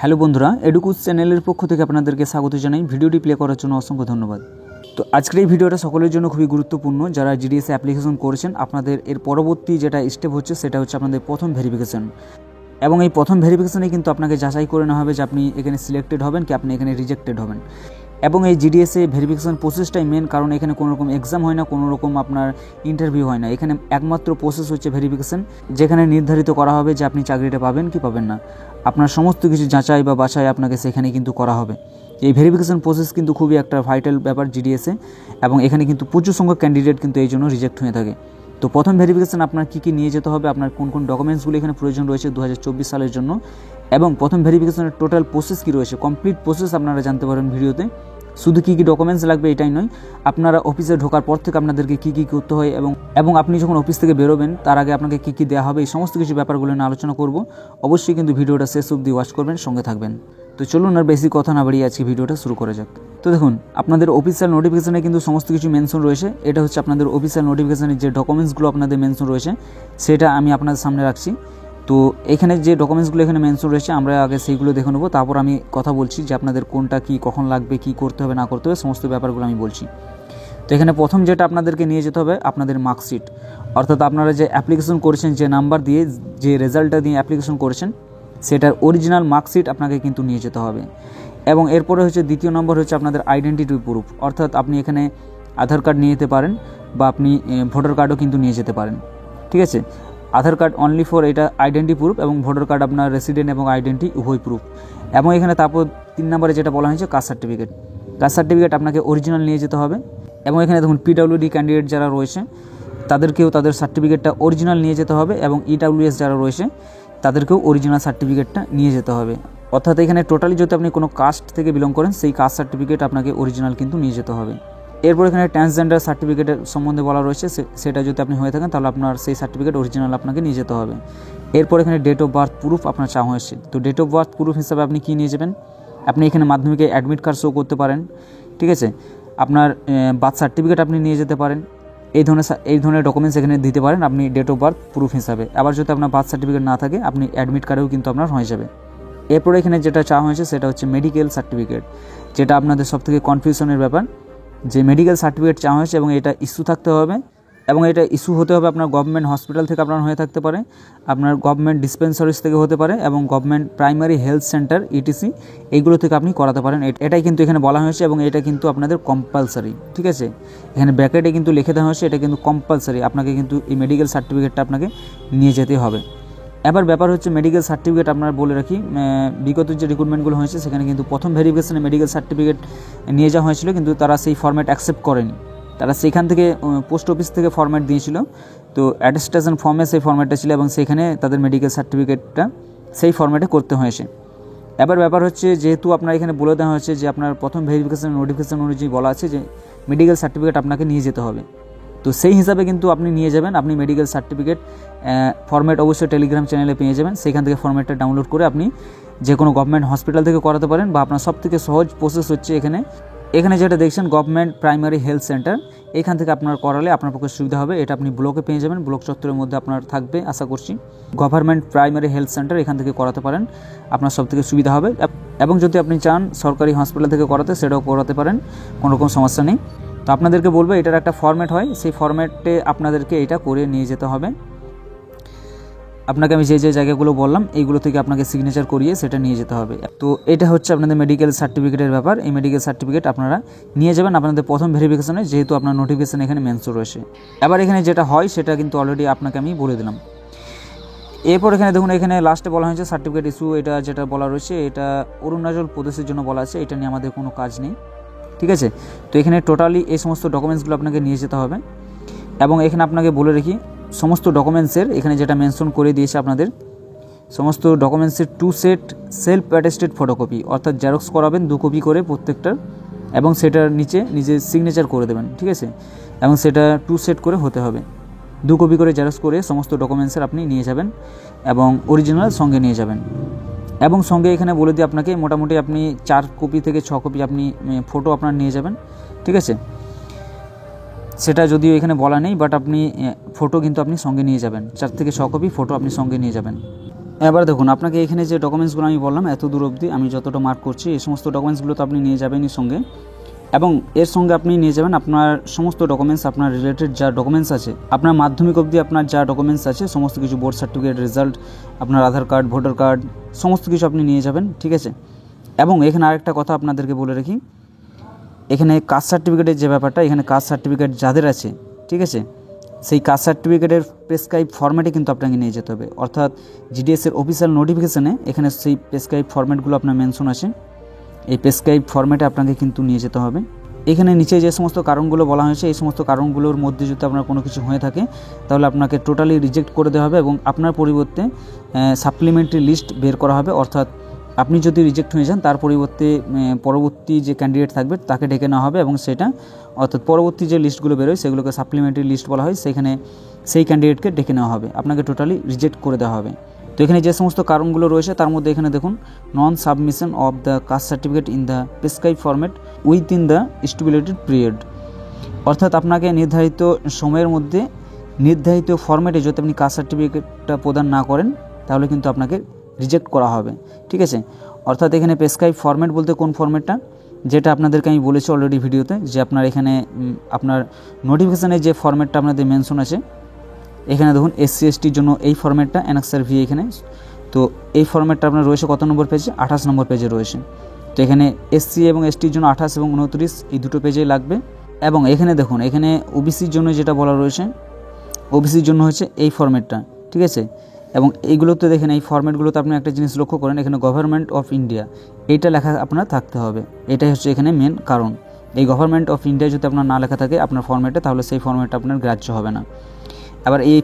Hello বন্ধুরা, এডুকুজ চ্যানেলের পক্ষ থেকে আপনাদেরকে স্বাগত জানাই। ভিডিওটি প্লে করার জন্য অসংখ্য ধন্যবাদ। তো আজকের এই ভিডিওটা সকলের জন্য খুবই গুরুত্বপূর্ণ। যারা জিডিএস অ্যাপ্লিকেশন করেছেন, আপনাদের এর পরবর্তী যেটা স্টেপ হচ্ছে সেটা হচ্ছে আপনাদের প্রথম ভেরিফিকেশন। এবং এই প্রথম ভেরিফিকেশনে কিন্তু আপনাকে যাচাই করে নেওয়া হবে যে আপনি এখানে সিলেক্টেড হবেন কি আপনি এখানে রিজেক্টেড হবেন। এবং এই জিডিএসএ ভেরিফিকেশন প্রসেসটাই মেন, কারণ এখানে কোনো রকম এক্সাম হয় না, কোনো রকম আপনার ইন্টারভিউ হয় না। এখানে একমাত্র প্রসেস হচ্ছে ভেরিফিকেশন, যেখানে নির্ধারিত করা হবে যে আপনি চাকরিটা পাবেন কি পাবেন না। আপনার সমস্ত কিছু যাচাই বা বাছাই আপনাকে সেখানে কিন্তু করা হবে। এই ভেরিফিকেশন প্রসেস কিন্তু খুবই একটা ভাইটাল ব্যাপার জিডিএসএ, এবং এখানে কিন্তু প্রচুর সংখ্যক ক্যান্ডিডেট কিন্তু এই জন্য রিজেক্ট হয়ে থাকে। তো প্রথম ভেরিফিকেশন আপনার কী নিয়ে যেতে হবে, আপনার কোন কোন ডকুমেন্টসগুলো এখানে প্রয়োজন রয়েছে 2024 সালের জন্য, এবং প্রথম ভেরিফিকেশনের টোটাল প্রসেস কী রয়েছে, কমপ্লিট প্রসেস আপনারা জানতে পারেন ভিডিওতে। শুধু কী ডকুমেন্টস লাগবে এটাই নয়, আপনারা অফিসে ঢোকার পর থেকে আপনাদেরকে কী করতে হয় এবং আপনি যখন অফিস থেকে বেরোবেন তার আগে আপনাকে কী দেওয়া হবে, এই সমস্ত কিছু ব্যাপারগুলো নিয়ে আলোচনা করব। অবশ্যই কিন্তু ভিডিওটা শেষ অবধি ওয়াচ করবেন, সঙ্গে থাকবেন। তো চলুন আর বেশি কথা না বাড়িয়ে আজকে ভিডিওটা শুরু করা যাক। তো দেখুন, আপনাদের অফিসিয়াল নোটিফিকেশনে কিন্তু সমস্ত কিছু মেনশন রয়েছে। এটা হচ্ছে আপনাদের অফিসিয়াল নোটিফিকেশনের যে ডকুমেন্টসগুলো আপনাদের মেনশন রয়েছে সেটা আমি আপনাদের সামনে রাখছি। তো এখানে যে ডকুমেন্টসগুলো এখানে মেনশন রয়েছে আমরা আগে সেইগুলো দেখে নেবো, তারপর আমি কথা বলছি যে আপনাদের কোনটা কী কখন লাগবে, কী করতে হবে না করতে হবে, সমস্ত ব্যাপারগুলো আমি বলছি। তো এখানে প্রথম যেটা আপনাদেরকে নিয়ে যেতে হবে আপনাদের মার্কশিট, অর্থাৎ আপনারা যে অ্যাপ্লিকেশন করেছেন, যে নাম্বার দিয়ে যে রেজাল্টটা দিয়ে অ্যাপ্লিকেশন করেছেন সেটার অরিজিনাল মার্কশিট আপনাকে কিন্তু নিয়ে যেতে হবে। এবং এরপরে হচ্ছে দ্বিতীয় নম্বর হচ্ছে আপনাদের আইডেন্টিটি প্রুফ, অর্থাৎ আপনি এখানে আধার কার্ড নিয়ে যেতে পারেন বা আপনি ভোটার কার্ডও কিন্তু নিয়ে যেতে পারেন। ঠিক আছে, আধার কার্ড অনলি ফর এটা আইডেন্টি প্রুফ, এবং ভোটার কার্ড আপনার রেসিডেন্ট এবং আইডেন্টি উভয় প্রুফ। এবং এখানে তারপর 3 নম্বরে যেটা বলা হয়েছে কাস্ট সার্টিফিকেট, কাস্ট সার্টিফিকেট আপনাকে অরিজিনাল নিয়ে যেতে হবে। এবং এখানে দেখুন পিডব্লিউডি ক্যান্ডিডেট যারা রয়েছে তাদেরকেও তাদের সার্টিফিকেটটা অরিজিনাল নিয়ে যেতে হবে, এবং ইডব্লিউএস যারা রয়েছে তাদেরকেও অরিজিনাল সার্টিফিকেটটা নিয়ে যেতে হবে। অর্থাৎ এখানে টোটালি যদি আপনি কোনো কাস্ট থেকে বিলং করেন সেই কাস্ট সার্টিফিকেট আপনাকে অরিজিনাল কিন্তু নিয়ে যেতে হবে। এরপর এখানে ট্রান্সজেন্ডার সার্টিফিকেটের সম্বন্ধে বলা রয়েছে, সেটা যদি আপনি হয়ে থাকেন তাহলে আপনার সেই সার্টিফিকেট অরিজিনাল আপনাকে নিয়ে যেতে হবে। এরপর এখানে ডেট অফ বার্থ প্রুফ আপনার চাওয়া হয়েছে। তো ডেট অফ বার্থ প্রুফ হিসাবে আপনি কী নিয়ে যাবেন, আপনি এখানে মাধ্যমিকে অ্যাডমিট কার্ড শো করতে পারেন। ঠিক আছে, আপনার বার্থ সার্টিফিকেট আপনি নিয়ে যেতে পারেন। এই ধরনের ডকুমেন্টস এখানে দিতে পারেন আপনি ডেট অফ বার্থ প্রুফ হিসাবে। আবার যদি আপনার বার্থ সার্টিফিকেট না থাকে আপনি অ্যাডমিট কার্ডেও কিন্তু আপনার হয়ে যাবে। এরপরে এখানে যেটা চাওয়া হয়েছে সেটা হচ্ছে মেডিকেল সার্টিফিকেট, যেটা আপনাদের সবথেকে কনফিউশনের ব্যাপার, যে মেডিকেল সার্টিফিকেট চাওয়া হয়েছে এবং এটা ইস্যু থাকতে হবে, এবং এটা ইস্যু হতে হবে আপনার গভর্নমেন্ট হসপিটাল থেকে আপনার হয়ে থাকতে পারে, আপনার গভর্নমেন্ট ডিসপেন্সারিজ থেকে হতে পারে, এবং government primary health centre etc এইগুলো থেকে আপনি করাতে পারেন। এটাই কিন্তু এখানে বলা হয়েছে, এবং এটা কিন্তু আপনাদের কম্পালসারি। ঠিক আছে, এখানে ব্র্যাকেটে কিন্তু লিখে দেওয়া হয়েছে এটা কিন্তু কম্পালসারি, আপনাকে কিন্তু এই মেডিকেল সার্টিফিকেটটা আপনাকে নিয়ে যেতে হবে। এবার ব্যাপার হচ্ছে মেডিকেল সার্টিফিকেট আপনার বলে রাখি, বিগত যে রিক্রুটমেন্টগুলো হয়েছে সেখানে কিন্তু প্রথম ভেরিফিকেশনে মেডিকেল সার্টিফিকেট নিয়ে যাওয়া হয়েছিল, কিন্তু তারা সেই ফরম্যাট অ্যাকসেপ্ট করেনি। তারা সেখান থেকে পোস্ট অফিস থেকে ফরম্যাট দিয়েছিল, তো অ্যাটেস্টেশন ফর্মে সেই ফরম্যাটটা ছিল, এবং সেখানে তাদের মেডিকেল সার্টিফিকেটটা সেই ফরম্যাটে করতে হয়েছে। এবার ব্যাপার হচ্ছে যেহেতু আপনার এখানে বলে দেওয়া হয়েছে যে আপনার প্রথম ভেরিফিকেশন নোটিফিকেশন অনুযায়ী বলা আছে যে মেডিকেল সার্টিফিকেট আপনাকে নিয়ে যেতে হবে, তো সেই হিসাবে কিন্তু আপনি নিয়ে যাবেন। আপনি মেডিকেল সার্টিফিকেট ফরম্যাট অবশ্যই টেলিগ্রাম চ্যানেলে পেয়ে যাবেন, সেখান থেকে ফরম্যাটটা ডাউনলোড করে আপনি যে কোনো গভর্নমেন্ট হসপিটাল থেকে করাতে পারেন, বা আপনার সবথেকে সহজ প্রসেস হচ্ছে এখানে যেটা দেখছেন গভর্নমেন্ট প্রাইমারি হেলথ সেন্টার, এখান থেকে আপনার করালে আপনার পক্ষে সুবিধা হবে। এটা আপনি ব্লকে পেয়ে যাবেন, ব্লক চত্বরের মধ্যে আপনার থাকবে আশা করছি। গভর্নমেন্ট প্রাইমারি হেলথ সেন্টার, এখান থেকে করাতে পারেন, আপনার সবথেকে সুবিধা হবে। এবং যদি আপনি চান সরকারি হসপিটাল থেকে করাতে, সেটাও করাতে পারেন, কোনো রকম সমস্যা নেই। তো আপনাদেরকে বলবো এটার একটা ফরম্যাট হয়, সেই ফরম্যাটে আপনাদেরকে এটা করে নিয়ে যেতে হবে। আপনাকে আমি যে জায়গাগুলো বললাম এইগুলো থেকে আপনাকে সিগনেচার করিয়ে সেটা নিয়ে যেতে হবে। তো এটা হচ্ছে আপনাদের মেডিকেল সার্টিফিকেটের ব্যাপার। এই মেডিকেল সার্টিফিকেট আপনারা নিয়ে যাবেন আপনাদের প্রথম ভেরিফিকেশনে, যেহেতু আপনার নোটিফিকেশন এখানে মেনশন রয়েছে। এবার এখানে যেটা হয় সেটা কিন্তু অলরেডি আপনাকে আমি বলে দিলাম। এরপর এখানে দেখুন, এখানে লাস্টে বলা হয়েছে সার্টিফিকেট ইস্যু, এটা যেটা বলা রয়েছে এটা অরুণাচল প্রদেশের জন্য বলা আছে, এটা নিয়ে আমাদের কোনো কাজ নেই। ঠিক আছে, তো এখানে টোটালি এই সমস্ত ডকুমেন্টসগুলো আপনাকে নিয়ে যেতে হবে। এবং এখানে আপনাকে বলে রাখি সমস্ত ডকুমেন্টসের এখানে যেটা মেনশন করে দিয়েছে আপনাদের সমস্ত ডকুমেন্টসের 2 সেট সেলফ অ্যাটেস্টেড ফটোকপি, অর্থাৎ জেরক্স করাবেন 2 কপি করে প্রত্যেকটার, এবং সেটার নিচে নিজে সিগনেচার করে দেবেন। ঠিক আছে, এবং সেটা 2 সেট করে হতে হবে, 2 কপি করে জেরক্স করে সমস্ত ডকুমেন্টসের আপনি নিয়ে যাবেন, এবং অরিজিনাল সঙ্গে নিয়ে যাবেন। এবং সঙ্গে এখানে বলে দিই আপনাকে মোটামুটি আপনি 4 কপি থেকে 6 কপি আপনি ফটো আপনার নিয়ে যাবেন। ঠিক আছে, সেটা যদিও এখানে বলা নেই, বাট আপনি ফটো কিন্তু আপনি সঙ্গে নিয়ে যাবেন, 4 থেকে 6 কপি ফটো আপনি সঙ্গে নিয়ে যাবেন। এবার দেখুন আপনাকে এখানে যে ডকুমেন্টসগুলো আমি বললাম এত দূর অবধি আমি যতটা মার্ক করছি এই সমস্ত ডকুমেন্টসগুলো তো আপনি নিয়ে যাবেনই সঙ্গে, এবং এর সঙ্গে আপনি নিয়ে যাবেন আপনার সমস্ত ডকুমেন্টস, আপনার রিলেটেড যা ডকুমেন্টস আছে, আপনার মাধ্যমিক অবধি আপনার যা ডকুমেন্টস আছে সমস্ত কিছু, বোর্ড সার্টিফিকেট, রেজাল্ট, আপনার আধার কার্ড, ভোটার কার্ড, সমস্ত কিছু আপনি নিয়ে যাবেন, ঠিক আছে। এবং এখানে আরেকটা কথা আপনাদেরকে বলে রাখি, এখানে কাস্ট সার্টিফিকেটের যে ব্যাপারটা, এখানে কাস্ট সার্টিফিকেট যাদের আছে, ঠিক আছে, সেই কাস্ট সার্টিফিকেটের প্রেসক্রাইব ফরম্যাটে কিন্তু আপনাকে নিয়ে যেতে হবে, অর্থাৎ জিডিএসের অফিসিয়াল নোটিফিকেশানে এখানে সেই প্রেসক্রাইব ফরম্যাটগুলো আপনার মেনশন আছে, এই প্রেসক্রাইব ফরম্যাটে আপনাকে কিন্তু নিয়ে যেতে হবে। এখানে নিচে যে সমস্ত কারণগুলো বলা হয়েছে এই সমস্ত কারণগুলোর মধ্যে যদি আপনার কোনো কিছু হয়ে থাকে তাহলে আপনাকে টোটালি রিজেক্ট করে দেওয়া হবে এবং আপনার পরিবর্তে সাপ্লিমেন্টারি লিস্ট বের করা হবে, অর্থাৎ আপনি যদি রিজেক্ট হয়ে যান তার পরিবর্তে পরবর্তী যে ক্যান্ডিডেট থাকবে তাকে ডেকে নেওয়া হবে এবং সেটা, অর্থাৎ পরবর্তী যে লিস্টগুলো বেরোয় সেগুলোকে সাপ্লিমেন্টারি লিস্ট বলা হয়, সেখানে সেই ক্যান্ডিডেটকে ডেকে নেওয়া হবে, আপনাকে টোটালি রিজেক্ট করে দেওয়া হবে। তো এখানে যে সমস্ত কারণগুলো রয়েছে তার মধ্যে এখানে দেখুন, non submission of the caste certificate in the prescribed format within the stipulated period, অর্থাৎ আপনাকে নির্ধারিত সময়ের মধ্যে নির্ধারিত ফরম্যাটে যদি আপনি কাস্ট সার্টিফিকেটটা প্রদান না করেন তাহলে কিন্তু আপনাকে রিজেক্ট করা হবে, ঠিক আছে। অর্থাৎ এখানে প্রেসক্রাইব ফরম্যাট বলতে কোন ফরম্যাটটা, যেটা আপনাদেরকে আমি বলেছি অলরেডি ভিডিওতে, যে আপনার এখানে আপনার নোটিফিকেশানের যে ফরম্যাটটা আপনাদের মেনশন আছে, এখানে দেখুন SC STর জন্য এই ফরম্যাটটা অ্যানেক্সার ভি, এখানে তো এই ফরম্যাটটা আপনার রয়েছে কত নম্বর পেজে, 28 নম্বর পেজে রয়েছে। তো এখানে SC এবং STর জন্য 28 এবং 29 এই দুটো পেজেই লাগবে। এবং এখানে দেখুন, এখানে ওবিসির জন্য যেটা বলা রয়েছে, ওবিসির জন্য হচ্ছে এই ফরম্যাটটা, ঠিক আছে। এবং এইগুলোতে দেখেন, এই ফরম্যাটগুলোতে আপনি একটা জিনিস লক্ষ্য করেন, এখানে গভর্নমেন্ট অফ ইন্ডিয়া এইটা লেখা আপনার থাকতে হবে, এটাই হচ্ছে এখানে মেন কারণ। এই গভর্নমেন্ট অফ ইন্ডিয়া যদি আপনার না লেখা থাকে আপনার ফরম্যাটে, তাহলে সেই ফরম্যাটটা আপনার গ্রাহ্য হবে না। আবার এই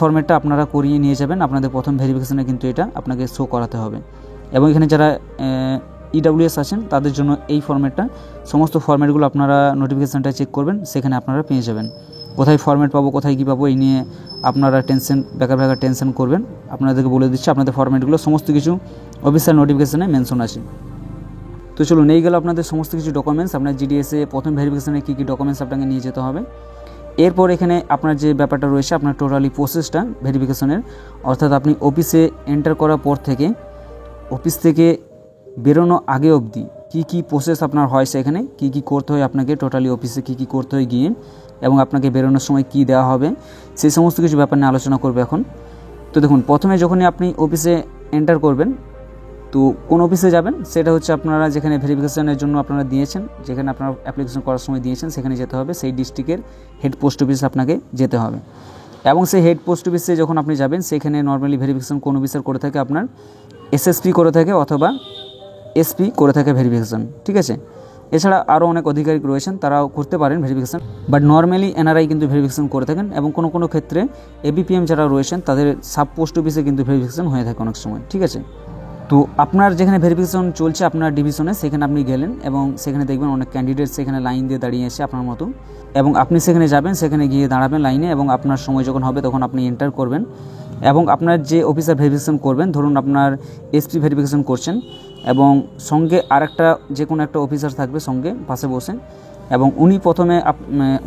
ফরম্যাটটা আপনারা করিয়ে নিয়ে যাবেন, আপনাদের প্রথম ভেরিফিকেশানে কিন্তু এটা আপনাকে শো করাতে হবে। এবং এখানে যারা EWS আছেন তাদের জন্য এই ফরম্যাটটা, সমস্ত ফরম্যাটগুলো আপনারা নোটিফিকেশানটা চেক করবেন, সেখানে আপনারা পেয়ে যাবেন। কোথায় ফরম্যাট পাবো, কোথায় কী পাবো, এই নিয়ে আপনারা বেকার টেনশন করবেন, আপনাদেরকে বলে দিচ্ছি আপনাদের ফরম্যাটগুলো সমস্ত কিছু অফিসিয়াল নোটিফিকেশানে মেনশন আছে। তো চলুন, এই গেল আপনাদের সমস্ত কিছু ডকুমেন্টস, আপনার জিডিএসে প্রথম ভেরিফিকেশানে কী কী ডকুমেন্টস আপনাকে নিয়ে যেতে হবে। এরপর এখানে আপনার যে ব্যাপারটা রয়েছে, আপনার টোটালি প্রসেসটা ভেরিফিকেশনের, অর্থাৎ আপনি অফিসে এন্টার করার পর থেকে অফিস থেকে বেরোনো আগে অবধি কী কী প্রসেস আপনার হয়, সেখানে কী কী করতে হয় আপনাকে, টোটালি অফিসে কী কী করতে হয় গিয়ে, এবং আপনাকে বেরোনোর সময় কী দেওয়া হবে, সেই সমস্ত কিছু ব্যাপার নিয়ে আলোচনা করবে এখন। তো দেখুন, প্রথমে যখনই আপনি অফিসে এন্টার করবেন, তো কোন অফিসে যাবেন সেটা হচ্ছে আপনারা যেখানে ভেরিফিকেশনের জন্য আপনারা দিয়েছেন, যেখানে আপনারা অ্যাপ্লিকেশন করার সময় দিয়েছেন সেখানে যেতে হবে, সেই ডিস্ট্রিক্টের হেড পোস্ট অফিসে আপনাকে যেতে হবে। এবং সেই হেড পোস্ট অফিসে যখন আপনি যাবেন, সেখানে নর্মালি ভেরিফিকেশন কোন অফিসার করে থাকে, আপনার SSP করে থাকে অথবা SP করে থাকে ভেরিফিকেশন, ঠিক আছে। এছাড়া আরও অনেক আধিকারিক রয়েছেন, তারাও করতে পারেন ভেরিফিকেশন, বাট নর্মালি NRI কিন্তু ভেরিফিকেশন করে থাকেন। এবং কোনো ক্ষেত্রে ABPM যারা রয়েছেন তাদের সাব পোস্ট অফিসে কিন্তু ভেরিফিকেশন হয়ে থাকে অনেক সময়, ঠিক আছে। তো আপনার যেখানে ভেরিফিকেশন চলছে আপনার ডিভিশনে, সেখানে আপনি গেলেন এবং সেখানে দেখবেন অনেক ক্যান্ডিডেট সেখানে লাইন দিয়ে দাঁড়িয়ে আছে আপনার মতো, এবং আপনি সেখানে যাবেন, সেখানে গিয়ে দাঁড়াবেন লাইনে, এবং আপনার সময় যখন হবে তখন আপনি এন্টার করবেন। এবং আপনার যে অফিসার ভেরিফিকেশন করবেন, ধরুন আপনার SP ভেরিফিকেশন করছেন এবং সঙ্গে আরেকটা যে কোনো একটা অফিসার থাকবে সঙ্গে পাশে বসে, এবং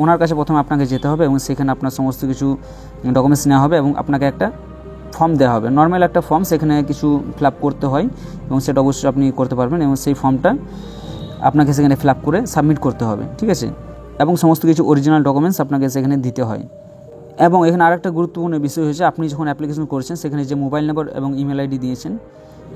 ওনার কাছে প্রথমে আপনাকে যেতে হবে এবং সেখানে আপনার সমস্ত কিছু ডকুমেন্টস নেওয়া হবে এবং আপনাকে একটা ফর্ম দেওয়া হবে, নর্মাল একটা ফর্ম, সেখানে কিছু ফিল আপ করতে হয় এবং সেটা অবশ্যই আপনি করতে পারবেন, এবং সেই ফর্মটা আপনাকে সেখানে ফিল আপ করে সাবমিট করতে হবে, ঠিক আছে। এবং সমস্ত কিছু অরিজিনাল ডকুমেন্টস আপনাকে সেখানে দিতে হয়। এবং এখানে আরেকটা গুরুত্বপূর্ণ বিষয় হচ্ছে, আপনি যখন অ্যাপ্লিকেশন করেছেন সেখানে যে মোবাইল নাম্বার এবং ইমেল ID দিয়েছেন,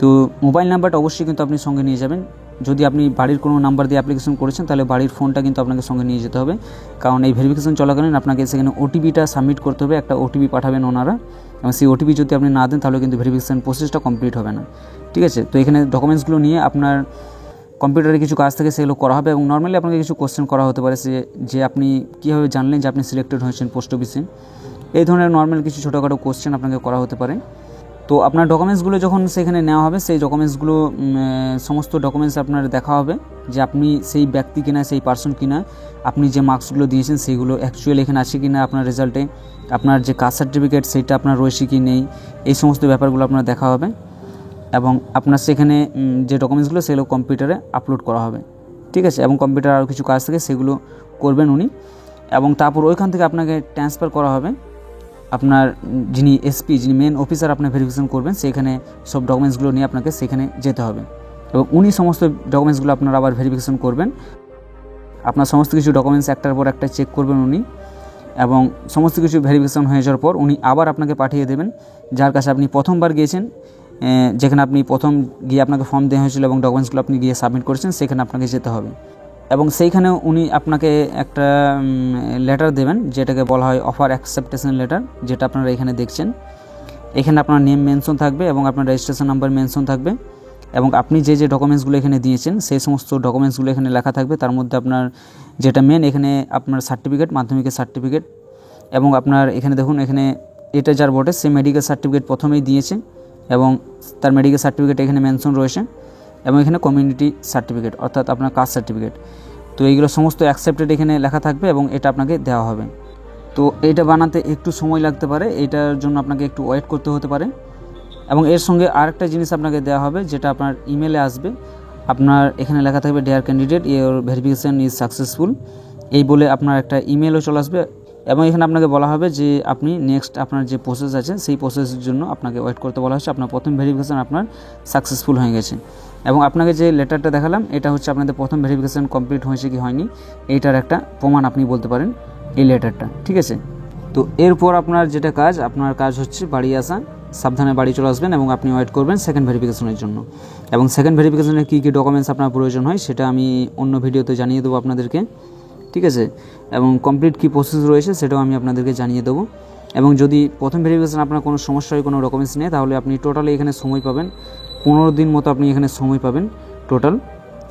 তো মোবাইল নাম্বারটা অবশ্যই কিন্তু আপনি সঙ্গে নিয়ে যাবেন। যদি আপনি বাড়ির কোনো নাম্বার দিয়ে অ্যাপ্লিকেশন করেছেন তাহলে বাড়ির ফোনটা কিন্তু আপনাকে সঙ্গে নিয়ে যেতে হবে, কারণ এই ভেরিফিকেশন চলাকালীন আপনাকে সেখানে OTPটা সাবমিট করতে হবে, একটা OTP পাঠাবেন ওনারা, এবং সেই OTP যদি আপনি না দেন তাহলে কিন্তু ভেরিফিকেশন প্রসেসটা কমপ্লিট হবে না, ঠিক আছে। তো এখানে ডকুমেন্টসগুলো নিয়ে আপনার কম্পিউটারে কিছু কাজ থেকে সেগুলো করা হবে, এবং নর্মালি আপনাকে কিছু কোশ্চেন করা হতে পারে, যে আপনি কীভাবে জানলেন যে আপনি সিলেক্টেড হয়েছেন পোস্ট অফিসে, এই ধরনের নর্মাল কিছু ছোটোখাটো কোশ্চেন আপনাকে করা হতে পারে। তো আপনার ডকুমেন্টসগুলো যখন সেখানে নেওয়া হবে, সেই ডকুমেন্টসগুলো সমস্ত ডকুমেন্টস আপনার দেখা হবে যে আপনি সেই ব্যক্তি কিনা, সেই পার্সন কিনা, আপনি যে মার্কসগুলো দিয়েছেন সেইগুলো অ্যাকচুয়ালি এখানে আছে কিনা আপনার রেজাল্টে, আপনার যে কাস্ট সার্টিফিকেট সেইটা আপনার রয়েছে কি নেই, এই সমস্ত ব্যাপারগুলো আপনার দেখা হবে। এবং আপনার সেখানে যে ডকুমেন্টসগুলো সেগুলো কম্পিউটারে আপলোড করা হবে, ঠিক আছে। এবং কম্পিউটারে আরও কিছু কাজ থাকে সেগুলো করবেন উনি, এবং তারপর ওইখান থেকে আপনাকে ট্রান্সফার করা হবে আপনার যিনি এসপি, যিনি মেন অফিসার আপনার ভেরিফিকেশন করবেন, সেখানে সব ডকুমেন্টসগুলো নিয়ে আপনাকে সেখানে যেতে হবে এবং উনি সমস্ত ডকুমেন্টসগুলো আপনার আবার ভেরিফিকেশন করবেন। আপনার সমস্ত কিছু ডকুমেন্টস একটার পর একটা চেক করবেন উনি, এবং সমস্ত কিছু ভেরিফিকেশন হয়ে যাওয়ার পর উনি আবার আপনাকে পাঠিয়ে দেবেন যার কাছে আপনি প্রথমবার গিয়েছেন, যেখানে আপনি প্রথম গিয়ে আপনাকে ফর্ম দেওয়া হয়েছিল এবং ডকুমেন্টসগুলো আপনি গিয়ে সাবমিট করেছেন, সেখানে আপনাকে যেতে হবে এবং সেইখানে উনি আপনাকে একটা লেটার দেবেন যেটাকে বলা হয় অফার অ্যাকসেপ্টেশন লেটার, যেটা আপনারা এখানে দেখছেন। এখানে আপনার নেম মেনশন থাকবে এবং আপনার রেজিস্ট্রেশন নাম্বার মেনশন থাকবে এবং আপনি যে যে ডকুমেন্টসগুলো এখানে দিয়েছেন সেই সমস্ত ডকুমেন্টসগুলো এখানে লেখা থাকবে। তার মধ্যে আপনার যেটা মেন, এখানে আপনার সার্টিফিকেট, মাধ্যমিকের সার্টিফিকেট, এবং আপনার এখানে দেখুন, এখানে এটা যার বটে সে মেডিকেল সার্টিফিকেট প্রথমেই দিয়েছে এবং তার মেডিকেল সার্টিফিকেট এখানে মেনশন রয়েছে, এবং এখানে কমিউনিটি সার্টিফিকেট অর্থাৎ আপনার কাস্ট সার্টিফিকেট। তো এইগুলো সমস্ত অ্যাকসেপ্টেড এখানে লেখা থাকবে এবং এটা আপনাকে দেওয়া হবে। তো এইটা বানাতে একটু সময় লাগতে পারে, এইটার জন্য আপনাকে একটু ওয়েট করতে হতে পারে। এবং এর সঙ্গে আরেকটা জিনিস আপনাকে দেওয়া হবে যেটা আপনার ইমেলে আসবে। আপনার এখানে লেখা থাকবে dear candidate, your verification is successful, এই বলে আপনার একটা ইমেলও চলে আসবে এবং এখানে আপনাকে বলা হবে যে আপনি নেক্সট আপনার যে প্রসেস আছে সেই প্রসেসের জন্য আপনাকে ওয়েট করতে বলা হচ্ছে। আপনার প্রথম ভেরিফিকেশান আপনার সাকসেসফুল হয়ে গেছে এবং আপনাকে যে লেটারটা দেখালাম এটা হচ্ছে আপনাদের প্রথম ভেরিফিকেশান কমপ্লিট হয়েছে কি হয়নি এইটার একটা প্রমাণ আপনি বলতে পারেন এই লেটারটা, ঠিক আছে। তো এরপর আপনার যেটা কাজ, আপনার কাজ হচ্ছে বাড়ি আসা, সাবধানে বাড়ি চলে আসবেন এবং আপনি ওয়েট করবেন সেকেন্ড ভেরিফিকেশনের জন্য। এবং সেকেন্ড ভেরিফিকেশনের কী কী ডকুমেন্টস আপনার প্রয়োজন হয় সেটা আমি অন্য ভিডিওতে জানিয়ে দেবো আপনাদেরকে, ঠিক আছে। এবং কমপ্লিট কী প্রসেস রয়েছে সেটাও আমি আপনাদেরকে জানিয়ে দেবো। এবং যদি প্রথম ভেরিফিকেশন আপনার কোনো সমস্যা হয়, কোনো ডকুমেন্টস নেই, তাহলে আপনি টোটালি এখানে সময় পাবেন 15 দিন মতো আপনি এখানে সময় পাবেন টোটাল।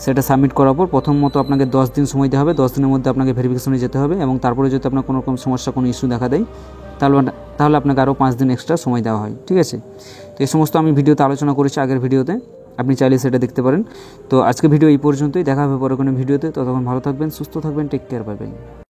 সেটা সাবমিট করার পর প্রথম মতো আপনাকে 10 দিন সময় দেওয়া হবে, 10 দিনের মধ্যে আপনাকে ভেরিফিকেশনে যেতে হবে এবং তারপরে যদি আপনার কোনো রকম সমস্যা, কোনো ইস্যু দেখা দেয় তাহলে আপনাকে আরও 5 দিন এক্সট্রা সময় দেওয়া হয়, ঠিক আছে। তো এই সমস্ত আমি ভিডিওতে আলোচনা করেছি আগের ভিডিওতে, আপনি চাইলে সেটা দেখতে পারেন। তো আজকে ভিডিও এই পর্যন্তই, দেখা হবে পরে কোনো ভিডিওতে। ততক্ষণ ভালো থাকবেন, সুস্থ থাকবেন, টেক কেয়ার, বাই বাই।